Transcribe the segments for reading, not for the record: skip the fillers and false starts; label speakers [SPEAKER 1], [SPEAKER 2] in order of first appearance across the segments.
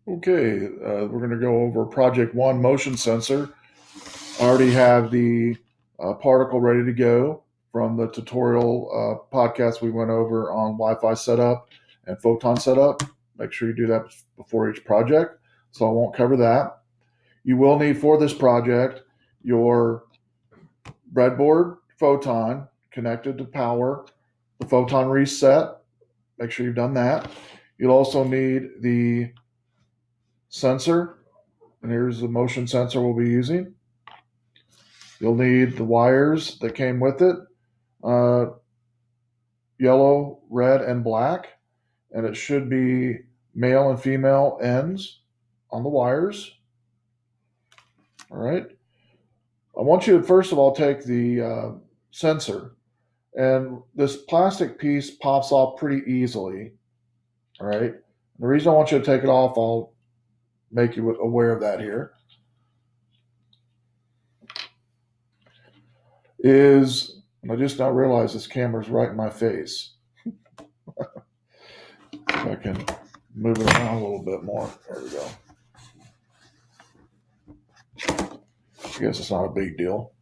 [SPEAKER 1] Okay, we're going to go over Project 1 motion sensor. I already have the particle ready to go from the tutorial podcast we went over on Wi-Fi setup and photon setup. Make sure you do that before each project, so I won't cover that. You will need for this project your breadboard photon connected to power, the photon reset. Make sure you've done that. You'll also need the sensor, and here's the motion sensor we'll be using. You'll need the wires that came with it, uh, yellow, red, and black, and it should be male and female ends on the wires. All right. I want you to first of all take the sensor, and this plastic piece pops off pretty easily. All right. The reason I want you to take it off, I'll make you aware of that here, is, and I just now realized this camera's right in my face. If I can move it around a little bit more. There we go. I guess it's not a big deal.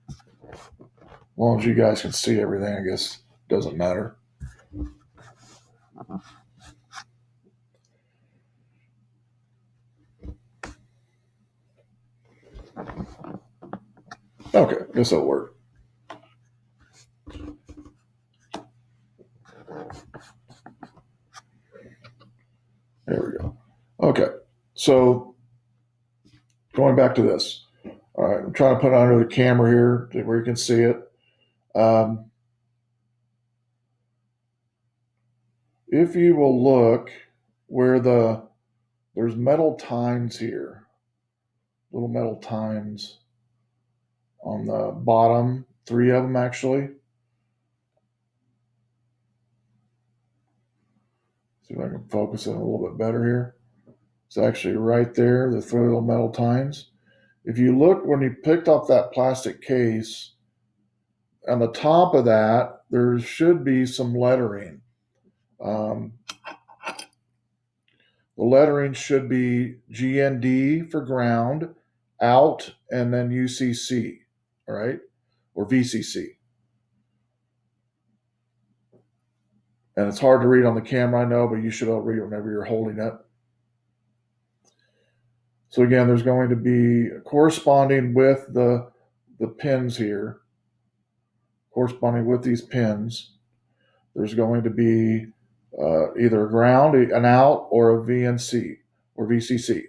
[SPEAKER 1] As long as you guys can see everything, I guess it doesn't matter. Okay, I guess that'll work. There we go. Okay, so going back to this. All right, I'm trying to put it under the camera here where you can see it. If you will look where there's metal tines here, little metal tines on the bottom, 3 of them actually. See if I can focus it a little bit better here. It's actually right there, the 3 little metal tines. If you look when you picked up that plastic case, on the top of that, there should be some lettering. The lettering should be GND for ground, out, and then UCC, all right, or VCC. And it's hard to read on the camera, I know, but you should be able to read it whenever you're holding it. So again, there's going to be corresponding with the pins here, corresponding with these pins, there's going to be either a ground, an out, or a VNC or VCC.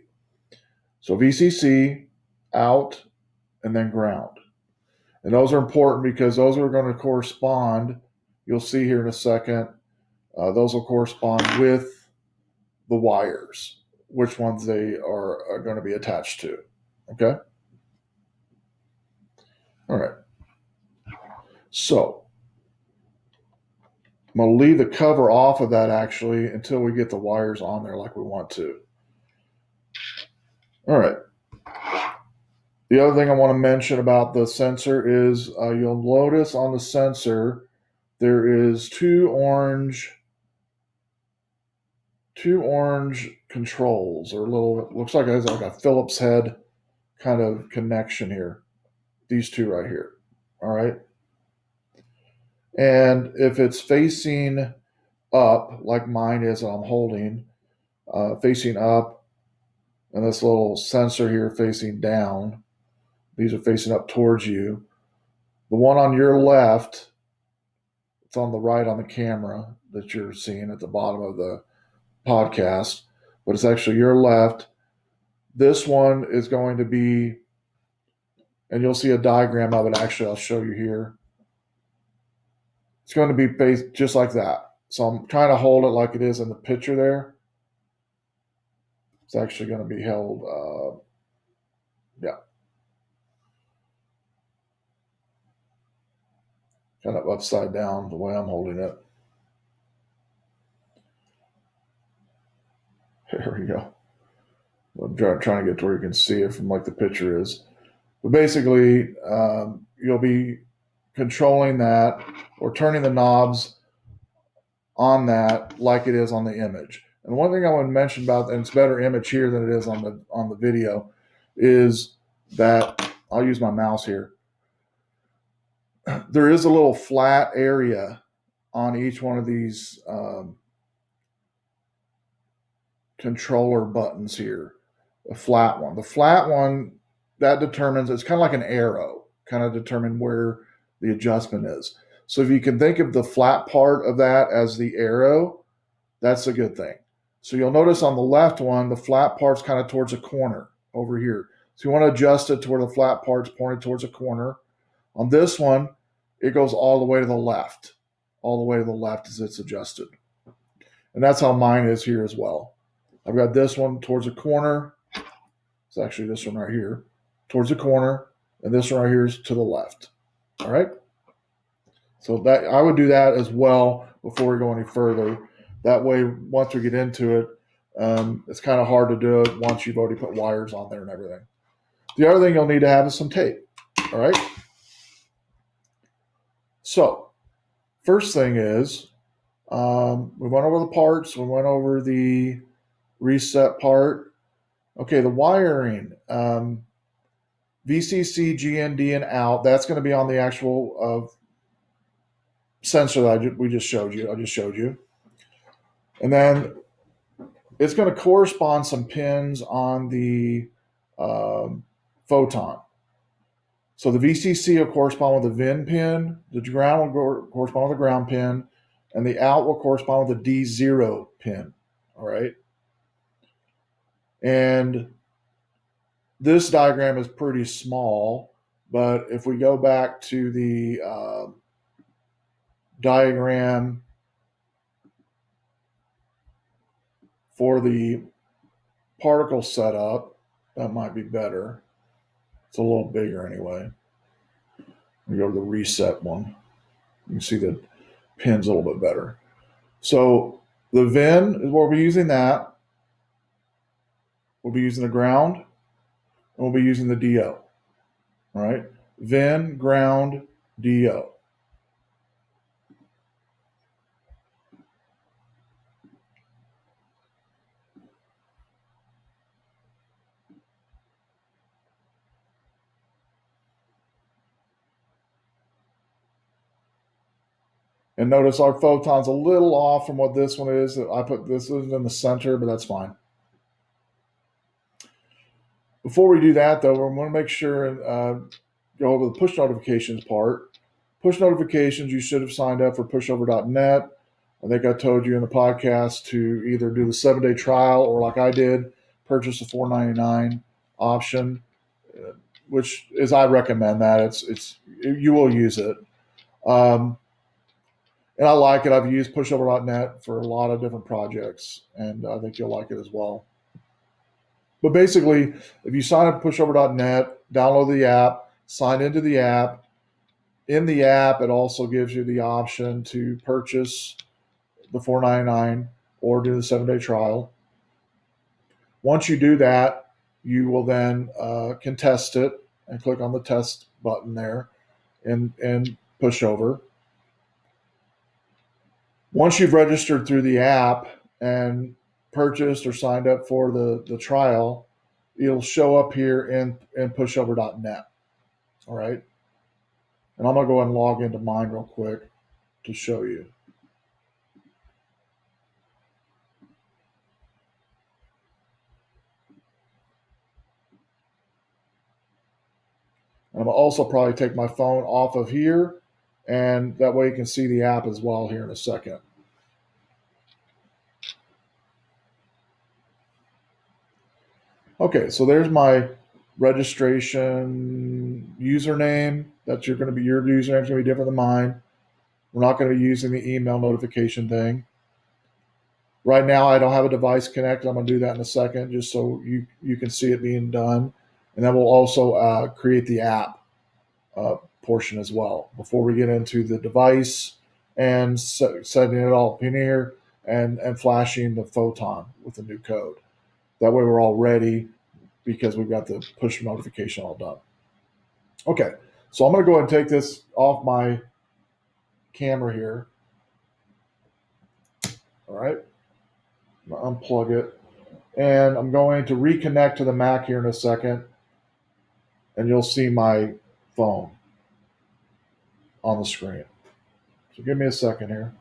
[SPEAKER 1] So VCC, out, and then ground. And those are important because those are going to correspond. You'll see here in a second. Those will correspond with the wires, which ones they are going to be attached to. Okay? All right. So I'm going to leave the cover off of that actually until we get the wires on there like we want to. All right. The other thing I want to mention about the sensor is you'll notice on the sensor there is two orange controls, or little, looks like it's like a Phillips head kind of connection here. These two right here. All right. And if it's facing up, like mine is, I'm holding, facing up, and this little sensor here facing down, these are facing up towards you. The one on your left, it's on the right on the camera that you're seeing at the bottom of the podcast, but it's actually your left. This one is going to be, and you'll see a diagram of it. Actually, I'll show you here. It's going to be based just like that. So I'm trying to hold it like it is in the picture there. It's actually going to be held, kind of upside down the way I'm holding it. There we go. I'm trying to get to where you can see it from like the picture is. But basically, you'll be controlling that or turning the knobs on that like it is on the image. And one thing I want to mention about, and it's better image here than it is on the video, is that I'll use my mouse here. There is a little flat area on each one of these controller buttons here. A flat one. The flat one, that determines, it's kind of like an arrow, kind of determine where the adjustment is. So if you can think of the flat part of that as the arrow, that's a good thing. So you'll notice on the left one, the flat part's kind of towards a corner over here. So you want to adjust it to where the flat part's pointed towards a corner. On this one, it goes all the way to the left. All the way to the left as it's adjusted. And that's how mine is here as well. I've got this one towards a corner. It's actually this one right here, towards the corner, and this one right here is to the left. All right? So that I would do that as well before we go any further. That way, once we get into it, it's kind of hard to do it once you've already put wires on there and everything. The other thing you'll need to have is some tape. All right? So, first thing is, we went over the parts. We went over the reset part. Okay, the wiring, VCC, GND, and out, that's going to be on the actual sensor that we just showed you. I just showed you. And then it's going to correspond some pins on the photon. So the VCC will correspond with the VIN pin, the ground will correspond with the ground pin, and the out will correspond with the D0 pin. All right. And this diagram is pretty small, but if we go back to the diagram for the particle setup, that might be better. It's a little bigger anyway. We go to the reset one. You can see the pin's a little bit better. So the VIN is where we'll be using that. We'll be using the ground, and we'll be using the DO. All right? VIN, ground, DO. And notice our photon's a little off from what this one is. I put this in the center, but that's fine. Before we do that, though, we're going to make sure and go over the push notifications part. Push notifications, you should have signed up for pushover.net. I think I told you in the podcast to either do the 7-day trial or, like I did, purchase the $4.99 option, which is I recommend that. It's you will use it. And I like it. I've used pushover.net for a lot of different projects, and I think you'll like it as well. But basically, if you sign up for pushover.net, download the app, sign into the app. In the app, it also gives you the option to purchase the $4.99 or do the 7-day trial. Once you do that, you will then can test it and click on the test button there and push over. Once you've registered through the app and purchased or signed up for the trial, it'll show up here in pushover.net. All right. And I'm going to go ahead and log into mine real quick to show you. And I'm going to also probably take my phone off of here, and that way you can see the app as well here in a second. Okay, so there's my registration username. That's your username's going to be different than mine. We're not going to be using the email notification thing. Right now, I don't have a device connected. I'm going to do that in a second, just so you can see it being done. And then we'll also create the app portion as well before we get into the device and setting it all up in here and flashing the photon with the new code. That way we're all ready because we've got the push notification all done. Okay, so I'm going to go ahead and take this off my camera here. All right. Unplug it. And I'm going to reconnect to the Mac here in a second, and you'll see my phone on the screen. So give me a second here.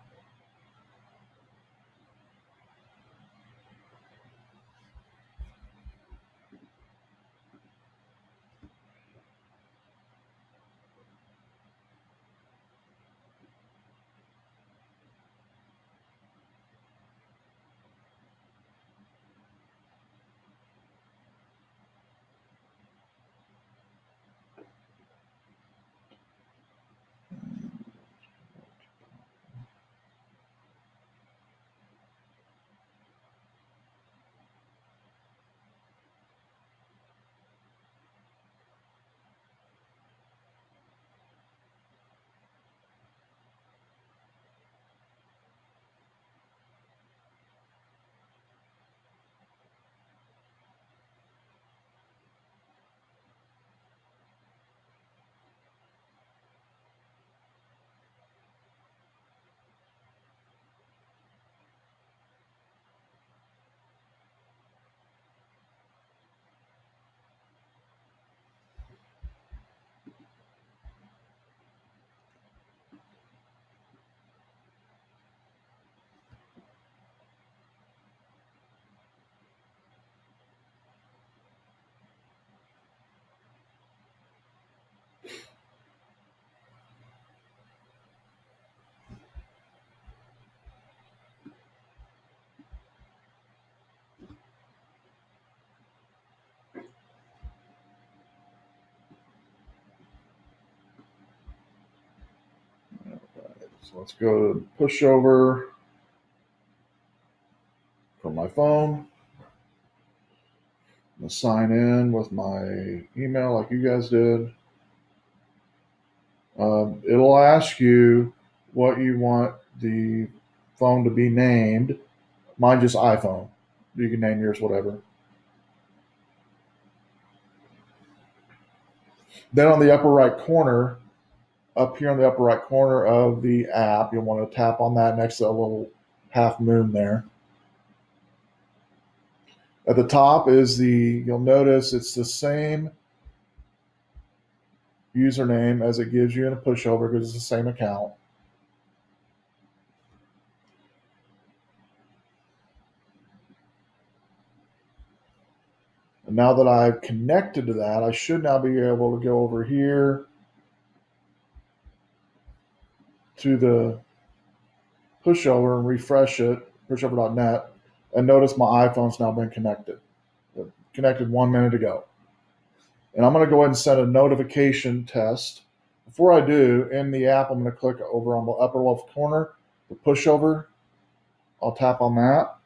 [SPEAKER 1] So let's go to pushover from my phone. I'm going to sign in with my email like you guys did. It'll ask you what you want the phone to be named. Mine just iPhone. You can name yours whatever. Then on the upper right corner, up here on the upper right corner of the app, you'll want to tap on that next to a little half moon there. At the top is you'll notice it's the same username as it gives you in a pushover because it's the same account. And now that I've connected to that, I should now be able to go over here to the pushover and refresh it, pushover.net, and notice my iPhone's now been connected. It connected 1 minute ago. And I'm going to go ahead and set a notification test. Before I do, in the app, I'm going to click over on the upper left corner, the pushover. I'll tap on that.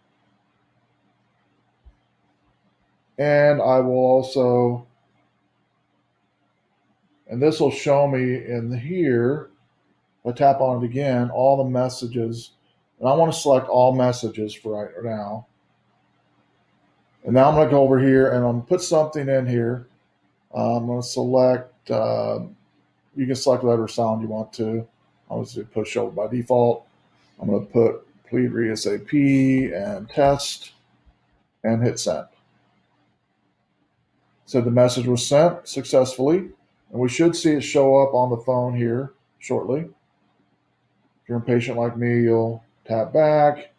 [SPEAKER 1] And I will also, and this will show me in here, if I tap on it again, all the messages. And I want to select all messages for right now. And now I'm going to go over here and I'm going to put something in here. I'm going to select, you can select whatever sound you want to. I'll just do pushover by default. I'm going to put please read ASAP and test and hit send. So the message was sent successfully, and we should see it show up on the phone here shortly. If you're impatient like me, you'll tap back,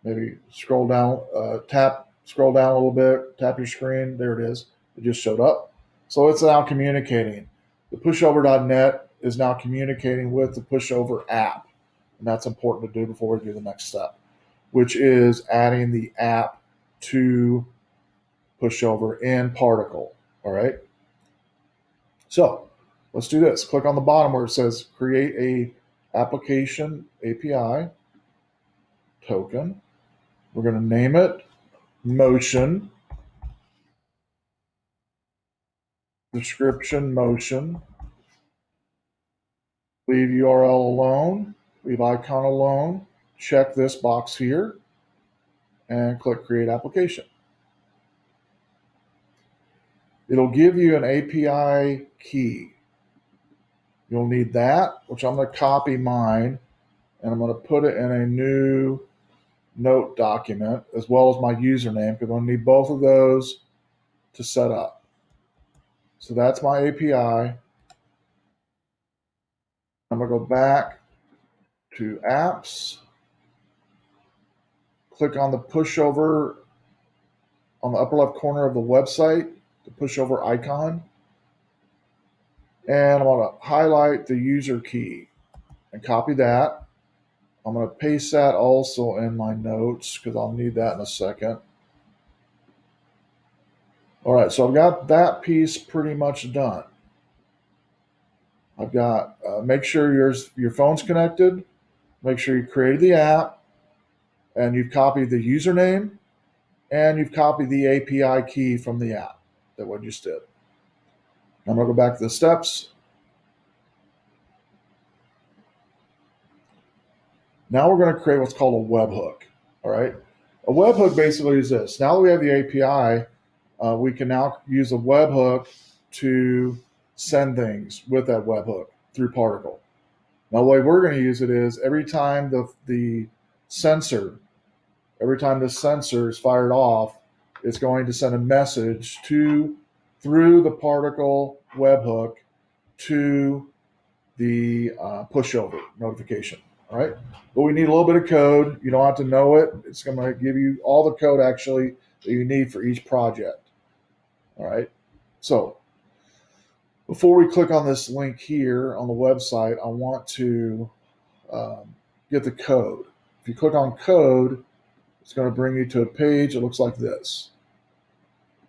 [SPEAKER 1] maybe scroll down, scroll down a little bit, tap your screen. There it is. It just showed up. So it's now communicating. The pushover.net is now communicating with the pushover app. And that's important to do before we do the next step, which is adding the app to pushover in Particle. All right. So let's do this. Click on the bottom where it says create a application API token. We're going to name it motion. Description motion. Leave URL alone. Leave icon alone. Check this box here and click create application. It'll give you an API key. You'll need that, which I'm going to copy mine, and I'm going to put it in a new note document as well as my username because I'm going to need both of those to set up. So that's my API. I'm going to go back to apps, click on the pushover on the upper left corner of the website, the pushover icon, and I'm going to highlight the user key and copy that. I'm going to paste that also in my notes because I'll need that in a second. All right, so I've got that piece pretty much done. I've got make sure your phone's connected, make sure you created the app, and you've copied the username, and you've copied the API key from the app that we just did. I'm going to go back to the steps. Now we're going to create what's called a webhook. All right, a webhook basically is this. Now that we have the API, we can now use a webhook to send things with that webhook through Particle. Now, the way we're going to use it is every time the sensor is fired off, it's going to send a message through the Particle webhook to the pushover notification. All right, but we need a little bit of code. You don't have to know it. It's going to give you all the code actually that you need for each project. All right, so before we click on this link here on the website, I want to get the code. If you click on code, it's going to bring you to a page that looks like this.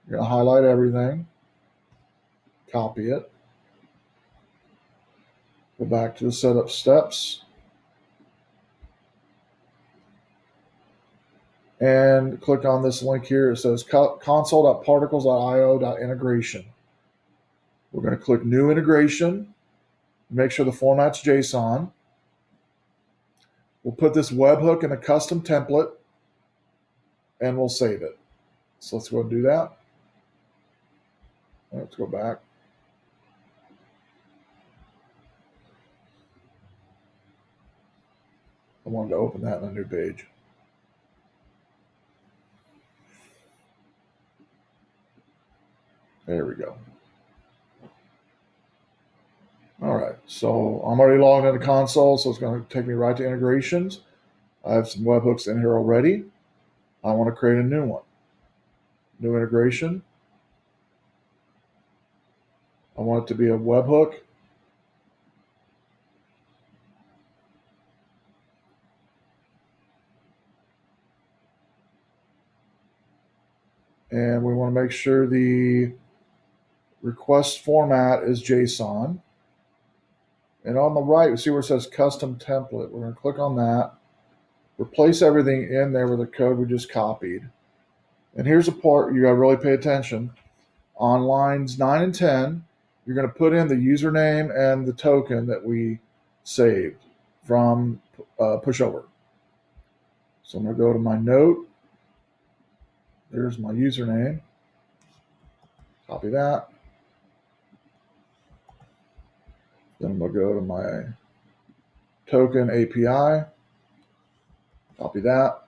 [SPEAKER 1] You're going to highlight everything, copy it, go back to the setup steps, and click on this link here. It says console.particles.io.integration. We're going to click New Integration, make sure the format's JSON. We'll put this webhook in a custom template, and we'll save it. So let's go and do that. Let's go back. I wanted to open that in a new page. There we go. All right, so I'm already logged into console, so it's going to take me right to integrations. I have some webhooks in here already. I want to create a new one. New integration. I want it to be a webhook. And we want to make sure the request format is JSON. And on the right, you see where it says custom template. We're going to click on that. Replace everything in there with the code we just copied. And here's a part you got to really pay attention. On lines 9 and 10, you're going to put in the username and the token that we saved from pushover. So I'm going to go to my note. There's my username. Copy that. Then I'm going to go to my token API. Copy that.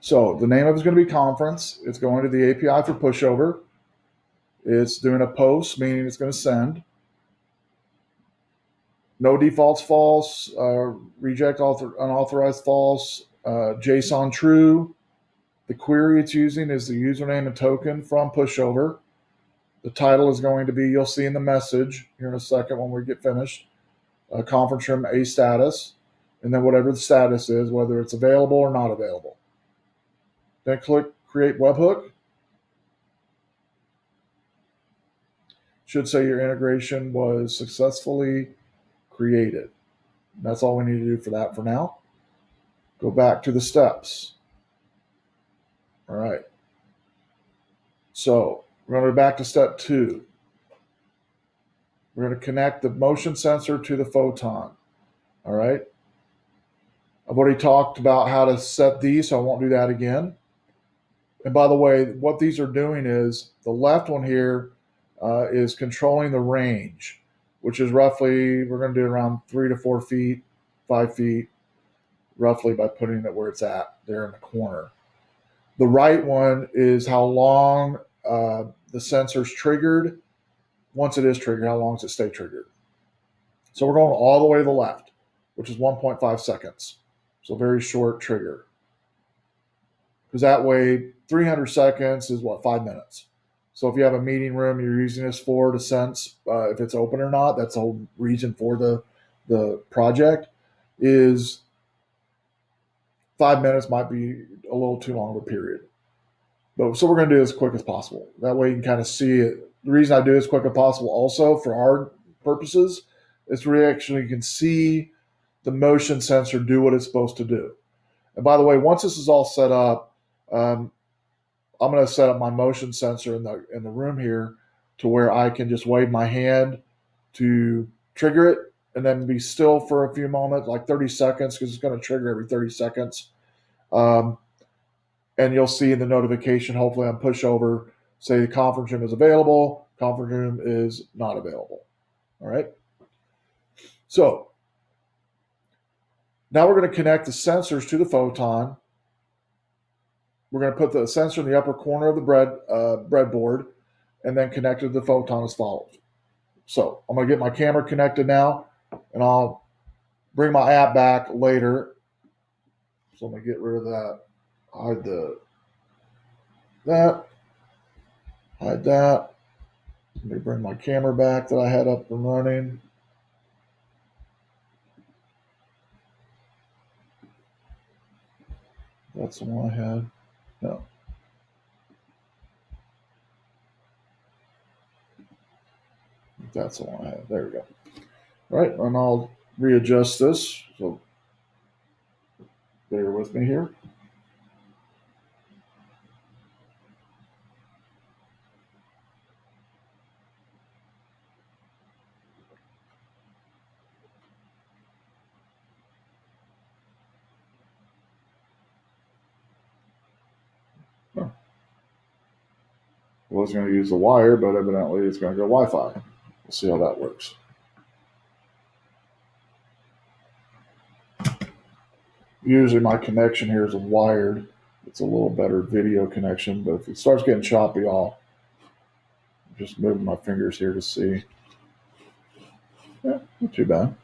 [SPEAKER 1] So the name of it is going to be conference. It's going to the API for pushover. It's doing a post, meaning it's going to send. No defaults false, reject unauthorized false, JSON true. The query it's using is the username and token from pushover. The title is going to be, you'll see in the message here in a second when we get finished, conference room A status, and then whatever the status is, whether it's available or not available. Then click Create Webhook. Should say your integration was successfully created. That's all we need to do for that for now. Go back to the steps. All right. So we're going to go back to step 2. We're going to connect the motion sensor to the photon. All right. I've already talked about how to set these, so I won't do that again. And by the way, what these are doing is the left one here is controlling the range. which is roughly, we're going to do around 3 to 4 feet, 5 feet, roughly, by putting it where it's at there in the corner. The right one is how long the sensor's triggered. Once it is triggered, how long does it stay triggered? So we're going all the way to the left, which is 1.5 seconds. So very short trigger. Because that way, 300 seconds is what, 5 minutes. So if you have a meeting room you're using this for to sense if it's open or not, that's the whole reason for the project, is 5 minutes might be a little too long of a period. But so we're going to do it as quick as possible. That way you can kind of see it. The reason I do it as quick as possible also for our purposes is we actually can see the motion sensor do what it's supposed to do. And by the way, once this is all set up, I'm going to set up my motion sensor in the room here to where I can just wave my hand to trigger it and then be still for a few moments, like 30 seconds, because it's going to trigger every 30 seconds. And you'll see in the notification, hopefully on pushover, say the conference room is available, conference room is not available. All right. So now we're going to connect the sensors to the photon. We're going to put the sensor in the upper corner of the breadboard and then connect it to the photon as follows. So I'm going to get my camera connected now, and I'll bring my app back later. So I'm going to get rid of that. Hide that. Let me bring my camera back that I had up and running. That's the one I had. No. That's the one I had. There we go. All right, and I'll readjust this. So bear with me here. I was going to use the wire, but evidently it's going to go Wi-Fi. We'll see how that works. Usually my connection here is wired. It's a little better video connection, but if it starts getting choppy, I'll just move my fingers here to see. Yeah, not too bad.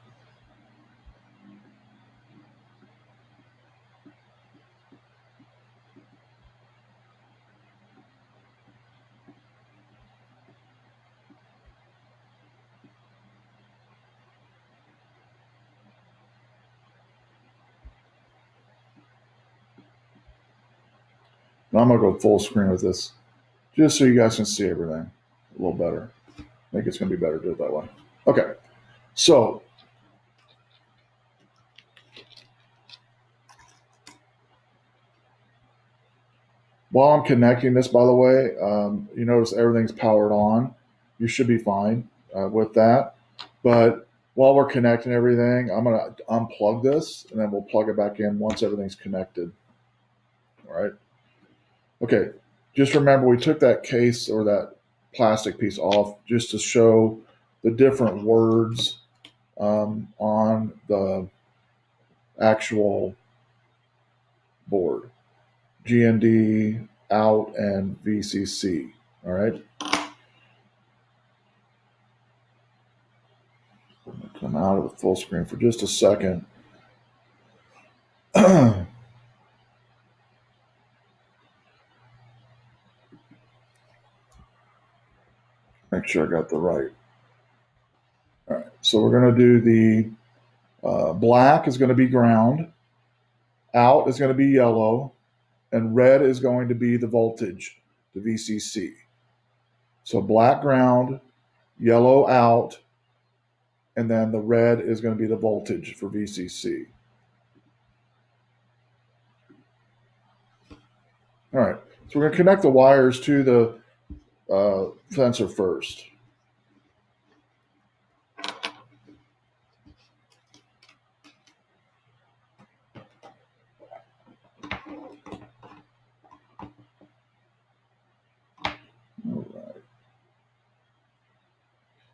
[SPEAKER 1] Now I'm going to go full screen with this, just so you guys can see everything a little better. I think it's going to be better to do it that way. Okay, so while I'm connecting this, by the way, you notice everything's powered on. You should be fine with that. But while we're connecting everything, I'm going to unplug this, and then we'll plug it back in once everything's connected. All right. Okay. Just remember, we took that case or that plastic piece off just to show the different words on the actual board. GND, out, and VCC. All right. I'm going to come out of the full screen for just a second. Make sure I got the right. All right. So we're going to do the black is going to be ground, out is going to be yellow, and red is going to be the voltage, the VCC. So black ground, yellow out, and then the red is going to be the voltage for VCC. All right, so we're going to connect the wires to the sensor first. All right.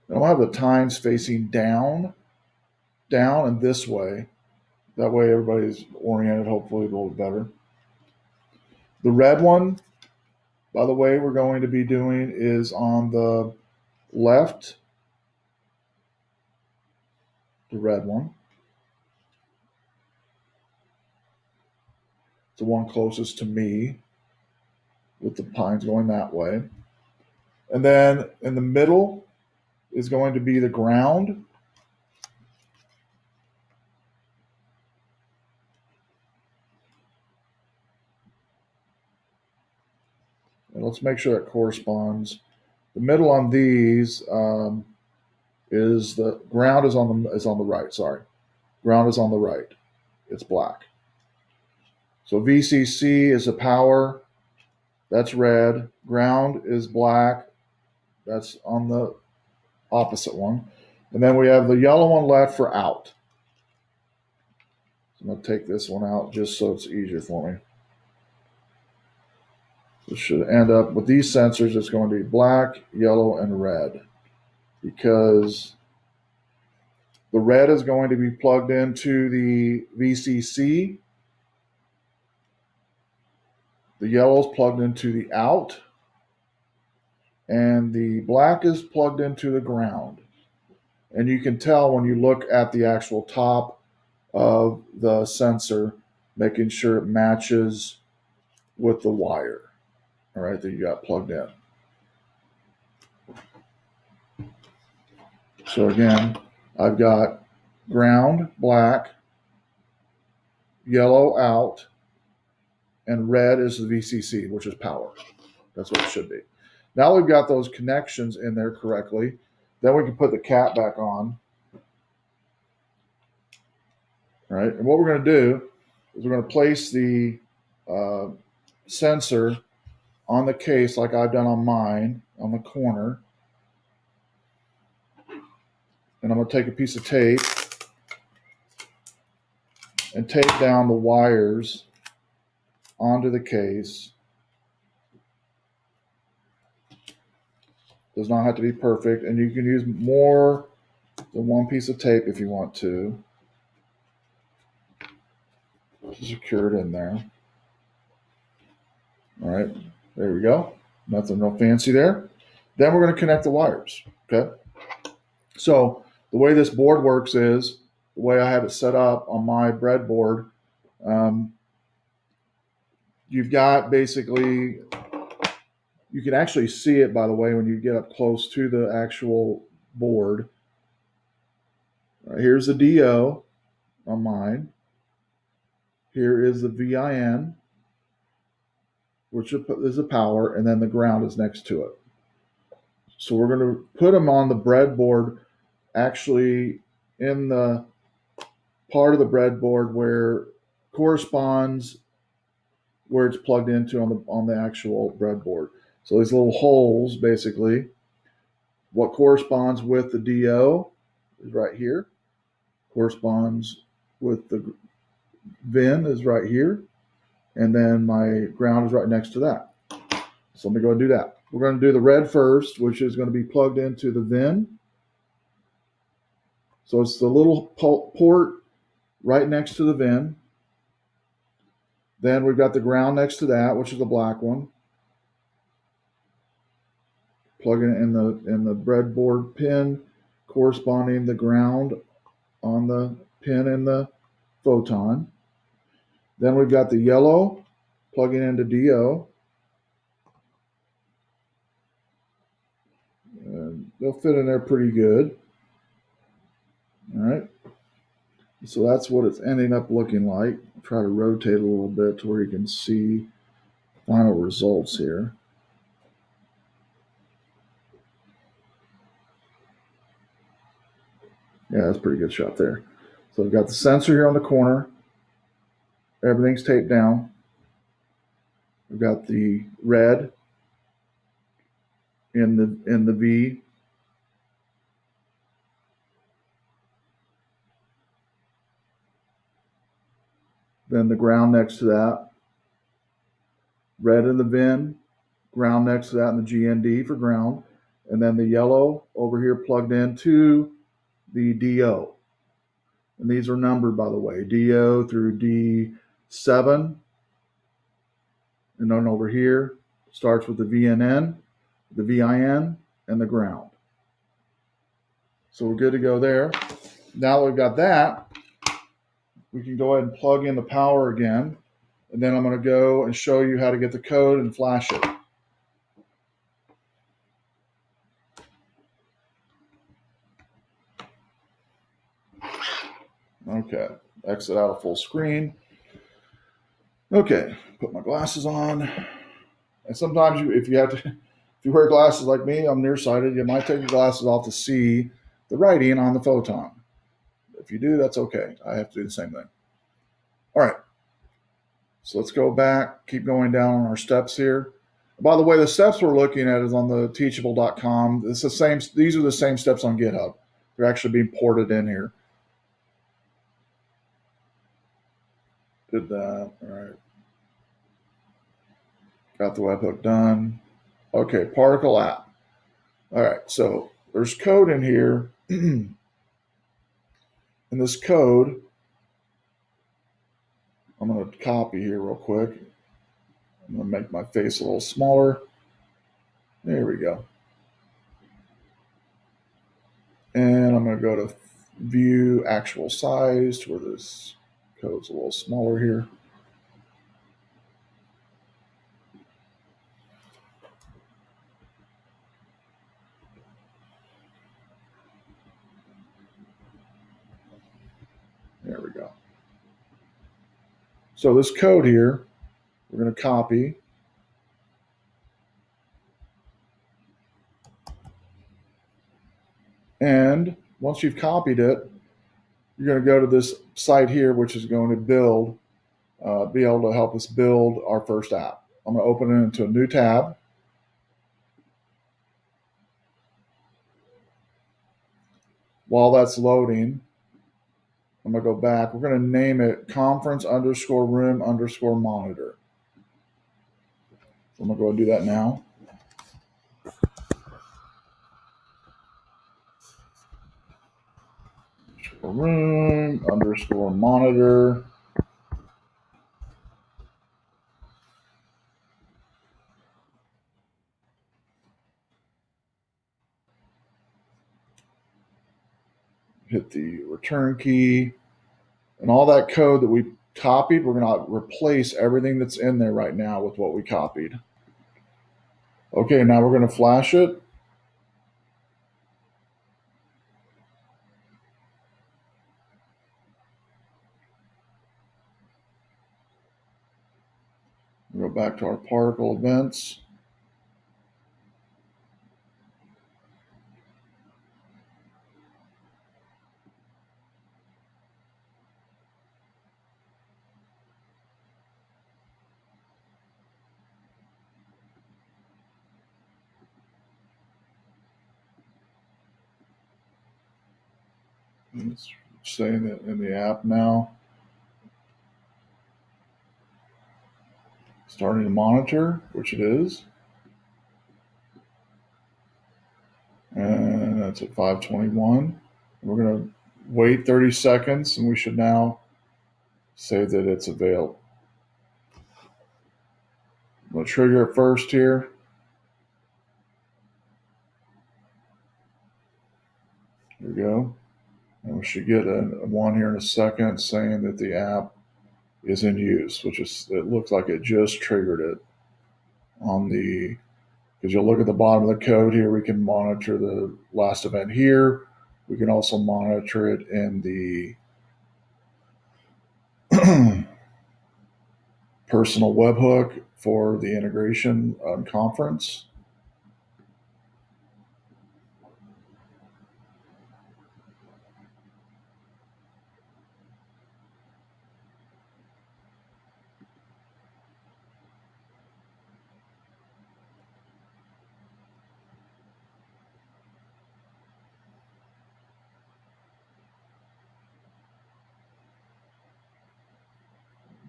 [SPEAKER 1] Now have the tines facing down and this way. That way everybody's oriented hopefully a little better. The red one, by the way, we're going to be doing is on the left, the red one. It's the one closest to me with the pines going that way. And then in the middle is going to be the ground. And let's make sure that corresponds. The middle on these is the ground is on the right. Sorry, ground is on the right. It's black. So VCC is the power. That's red. Ground is black. That's on the opposite one. And then we have the yellow one left for out. So I'm going to take this one out just so it's easier for me. This should end up with these sensors. It's going to be black, yellow, and red, because the red is going to be plugged into the VCC. The yellow is plugged into the out, and the black is plugged into the ground. And you can tell when you look at the actual top of the sensor, making sure it matches with the wire, all right, that you got plugged in. So again, I've got ground, black, yellow out, and red is the VCC, which is power. That's what it should be. Now we've got those connections in there correctly. Then we can put the cap back on. All right, and what we're going to do is we're going to place the sensor on the case like I've done on mine, on the corner. And I'm going to take a piece of tape and tape down the wires onto the case. Does not have to be perfect, and you can use more than one piece of tape if you want to secure it in there. All right, there we go. Nothing real fancy there. Then we're going to connect the wires. Okay. So the way this board works is the way I have it set up on my breadboard. You've got basically, you can actually see it, by the way, when you get up close to the actual board. Here's the DO on mine. Here is the VIN, which is the power, and then the ground is next to it. So we're going to put them on the breadboard, actually in the part of the breadboard where corresponds where it's plugged into on the actual breadboard. So these little holes, basically, what corresponds with the DO is right here, corresponds with the VIN is right here, and then my ground is right next to that. So let me go and do that. We're going to do the red first, which is going to be plugged into the VIN. So it's the little port right next to the VIN. Then we've got the ground next to that, which is the black one. Plug it in the breadboard pin corresponding the ground on the pin in the photon. Then we've got the yellow plugging into DO. And they'll fit in there pretty good. All right. So that's what it's ending up looking like. I'll try to rotate a little bit to where you can see final results here. Yeah, that's a pretty good shot there. So I've got the sensor here on the corner. Everything's taped down. We've got the red in the V. Then the ground next to that. Red in the VIN, ground next to that, and the GND for ground. and then the yellow over here plugged into the DO. And these are numbered, by the way, DO through D7. And then over here starts with the VNN, the VIN, and the ground. So we're good to go there. Now we've got that, we can go ahead and plug in the power again. And then I'm going to go and show you how to get the code and flash it. Okay, exit out of full screen. Okay, put my glasses on. And sometimes if you wear glasses like me, I'm nearsighted, you might take your glasses off to see the writing on the photon. If you do, that's okay. I have to do the same thing. All right. So let's go back, keep going down on our steps here. By the way, the steps we're looking at is on the teachable.com. It's the same. These are the same steps on GitHub. They're actually being ported in here. Did that. All right. Got the webhook done. Okay, particle app. All right, so there's code in here. In this code, I'm going to copy here real quick. I'm going to make my face a little smaller. There we go. And I'm going to go to view actual size to where this code's a little smaller here. There we go. So this code here, we're going to copy. And once you've copied it, you're going to go to this site here, which is going to be able to help us build our first app. I'm going to open it into a new tab. While that's loading, I'm going to go back. We're going to name it conference_room_monitor. So I'm going to go and do that now. Room_monitor. Hit the return key. And all that code that we copied, we're going to replace everything that's in there right now with what we copied. Okay, now we're going to flash it. We'll go back to our particle events. It's saying that in the app now. Starting to monitor, which it is. And that's at 5:21. We're going to wait 30 seconds, and we should now say that it's available. I'm going to trigger it first here. There we go. And we should get a one here in a second saying that the app is in use, which is, it looks like it just triggered it on the, because you'll look at the bottom of the code here, we can monitor the last event here. We can also monitor it in the personal webhook for the integration on conference.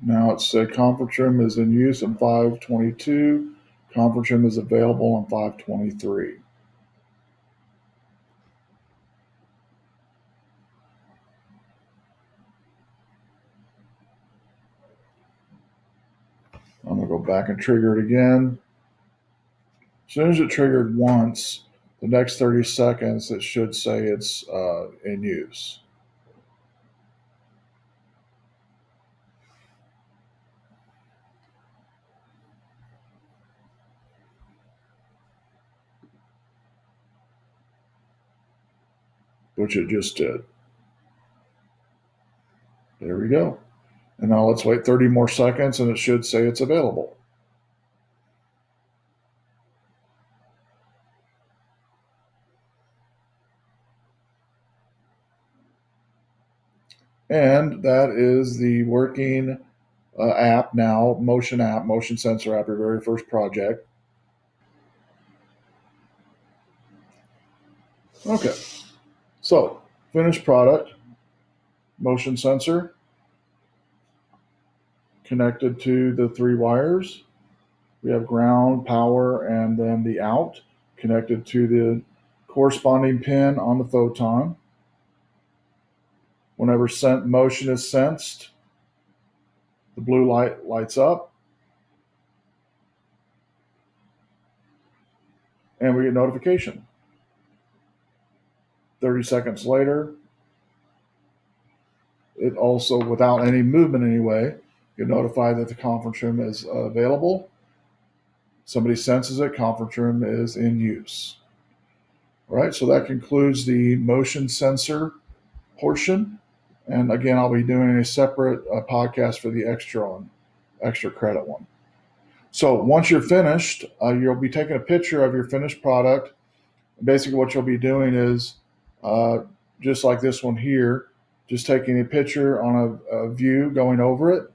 [SPEAKER 1] Now it said conference room is in use on 5:22. Conference room is available on 5:23. I'm going to go back and trigger it again. As soon as it triggered once, the next 30 seconds, it should say it's in use. Which it just did. There we go. And now let's wait 30 more seconds and it should say it's available. And that is the working app now, motion sensor app, your very first project. Okay, so finished product, motion sensor connected to the 3 wires. We have ground, power, and then the out connected to the corresponding pin on the photon. Whenever motion is sensed, the blue light lights up, and we get notification. 30 seconds later, it also, without any movement anyway, get notified that the conference room is available. Somebody senses it, conference room is in use. All right, so that concludes the motion sensor portion. And again, I'll be doing a separate podcast for the extra credit one. So once you're finished, you'll be taking a picture of your finished product. Basically, what you'll be doing is just like this one here, just taking a picture on a view going over it.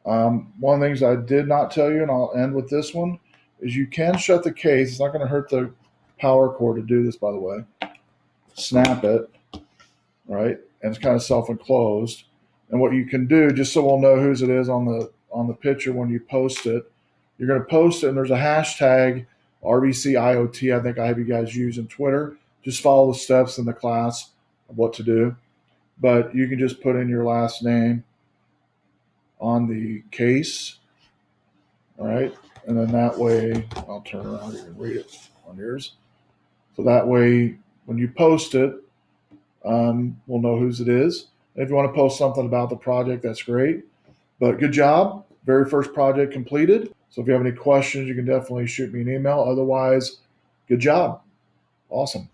[SPEAKER 1] One of the things I did not tell you, and I'll end with this one, is you can shut the case. It's not going to hurt the power cord to do this, by the way. Snap it, right? And it's kind of self-enclosed. And what you can do, just so we'll know whose it is on the picture when you post it, you're going to post it, and there's a hashtag RVCIOT. I think I have you guys use in Twitter. Just follow the steps in the class of what to do. But you can just put in your last name on the case, all right? And then that way, I'll turn around, you can read it on yours. So that way, when you post it, we'll know whose it is. If you want to post something about the project, that's great. But good job. Very first project completed. So if you have any questions, you can definitely shoot me an email. Otherwise, good job. Awesome.